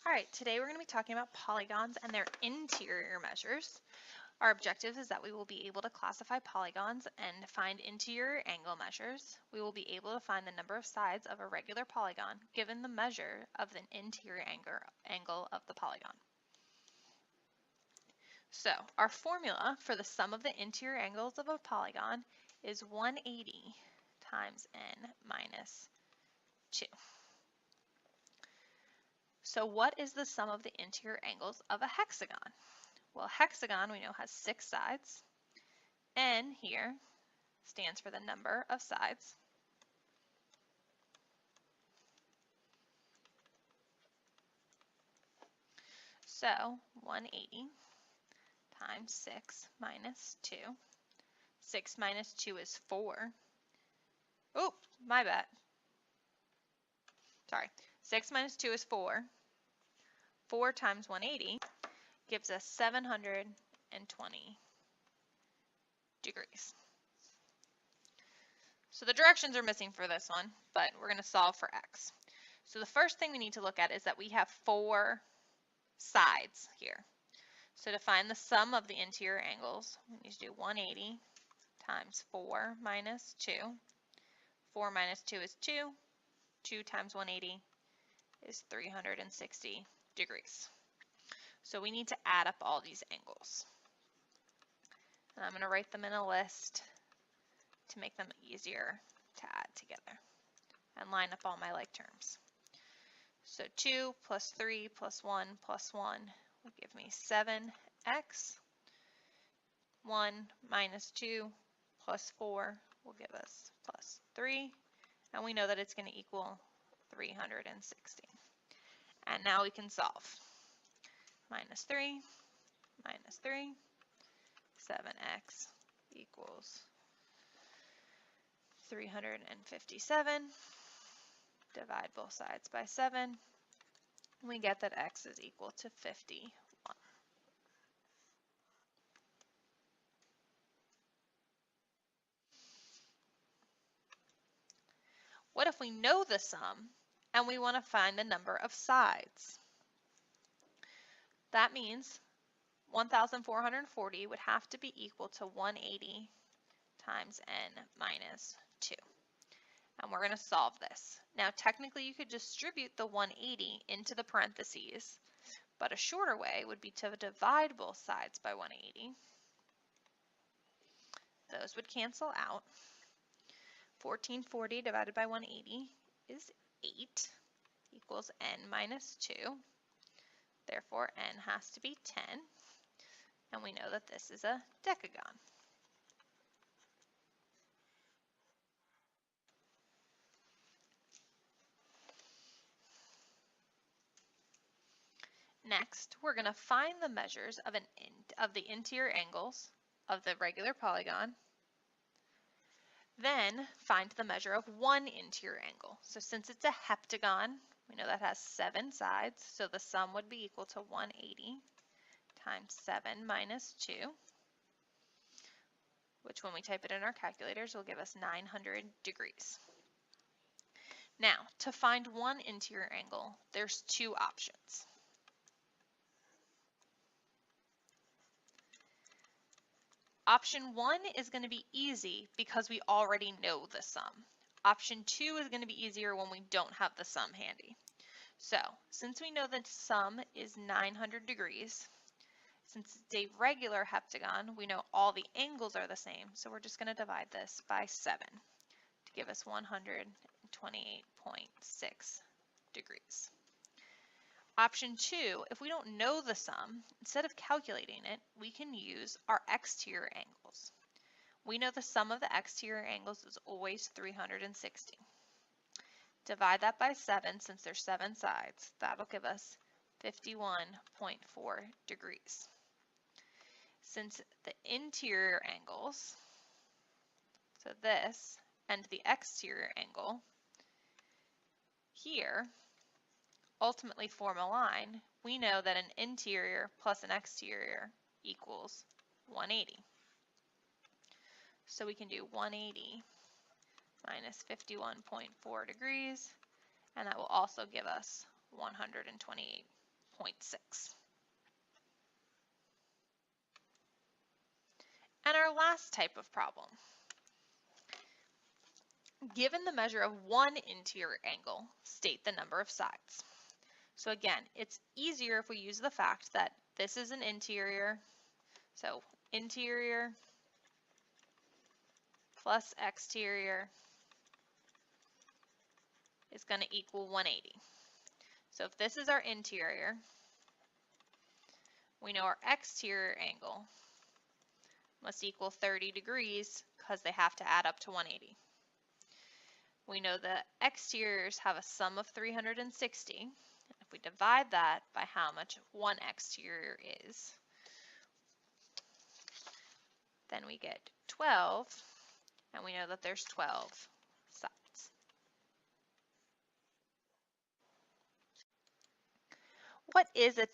All right, today we're going to be talking about polygons and their interior measures. Our objective is that we will be able to classify polygons and find interior angle measures. We will be able to find the number of sides of a regular polygon given the measure of the interior angle of the polygon. So our formula for the sum of the interior angles of a polygon is 180 times n minus 2. So what is the sum of the interior angles of a hexagon? Well, a hexagon we know has 6 sides. N here stands for the number of sides. So 180 times 6 minus 2. 6 minus 2 is 4. Oh, my bad. Sorry. 6 minus 2 is 4. 4 times 180 gives us 720 degrees. So the directions are missing for this one, but we're going to solve for x. So the first thing we need to look at is that we have 4 sides here. So to find the sum of the interior angles, we need to do 180 times 4 minus 2. 4 minus 2 is 2. 2 times 180 is 360 degrees. So we need to add up all these angles. And I'm going to write them in a list to make them easier to add together and line up all my like terms. So 2 plus 3 plus 1 plus 1 will give me 7x. 1 minus 2 plus 4 will give us plus 3. And we know that it's going to equal 360. And now we can solve. Minus 3, 7x equals 357. Divide both sides by 7. We get that x is equal to 51. What if we know the sum and we want to find the number of sides? That means 1,440 would have to be equal to 180 times n minus 2. And we're going to solve this. Now technically you could distribute the 180 into the parentheses, but a shorter way would be to divide both sides by 180. Those would cancel out. 1440 divided by 180 is 8 equals n minus 2. Therefore n has to be 10. And we know that this is a decagon. Next, we're going to find the measures of the interior angles of the regular polygon. Then find the measure of one interior angle. So since it's a heptagon, we know that has 7 sides, so the sum would be equal to 180 times 7 minus 2, which when we type it in our calculators will give us 900 degrees. Now, to find one interior angle, there's 2 options. Option 1 is going to be easy because we already know the sum. Option 2 is going to be easier when we don't have the sum handy. So, since we know the sum is 900 degrees, since it's a regular heptagon, we know all the angles are the same, so we're just going to divide this by 7 to give us 128.6 degrees. Option 2, if we don't know the sum, instead of calculating it, we can use our exterior angles. We know the sum of the exterior angles is always 360. Divide that by 7 since there's 7 sides. That'll give us 51.4 degrees. Since the interior angles, so this, and the exterior angle here, ultimately form a line, we know that an interior plus an exterior equals 180. So we can do 180 minus 51.4 degrees, and that will also give us 128 And our last type of problem. Given the measure of one interior angle, state the number of sides. So again, it's easier if we use the fact that this is an interior. So interior plus exterior is going to equal 180. So if this is our interior, we know our exterior angle must equal 30 degrees because they have to add up to 180. We know the exteriors have a sum of 360. If we divide that by how much one exterior is, then we get 12, and we know that there's 12 sides. What is a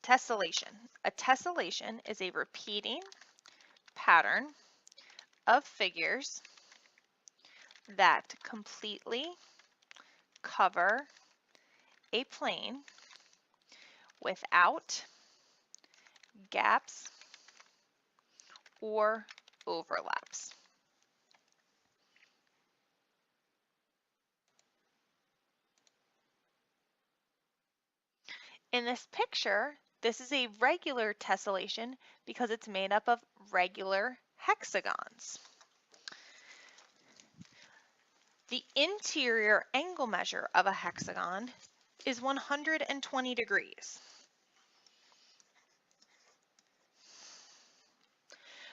tessellation? A tessellation is a repeating pattern of figures that completely cover a plane without gaps or overlaps. In this picture, this is a regular tessellation because it's made up of regular hexagons. The interior angle measure of a hexagon is 120 degrees.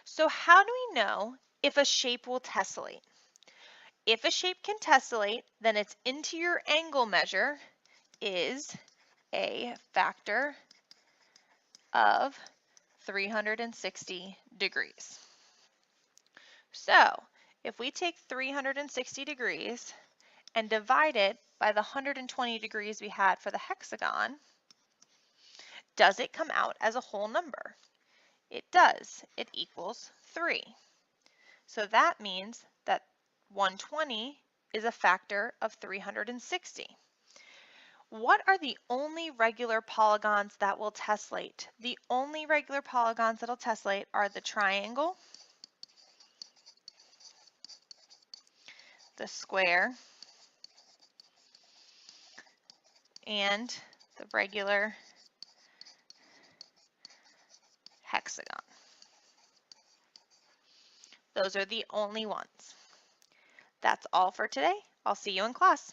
So how do we know if a shape will tessellate? If a shape can tessellate, then its interior angle measure is a factor of 360 degrees. So if we take 360 degrees and divide it by the 120 degrees we had for the hexagon, does it come out as a whole number? It does. It equals 3. So that means that 120 is a factor of 360. What are the only regular polygons that will tessellate? The only regular polygons that will tessellate are the triangle, the square, and the regular hexagon. Those are the only ones. That's all for today. I'll see you in class.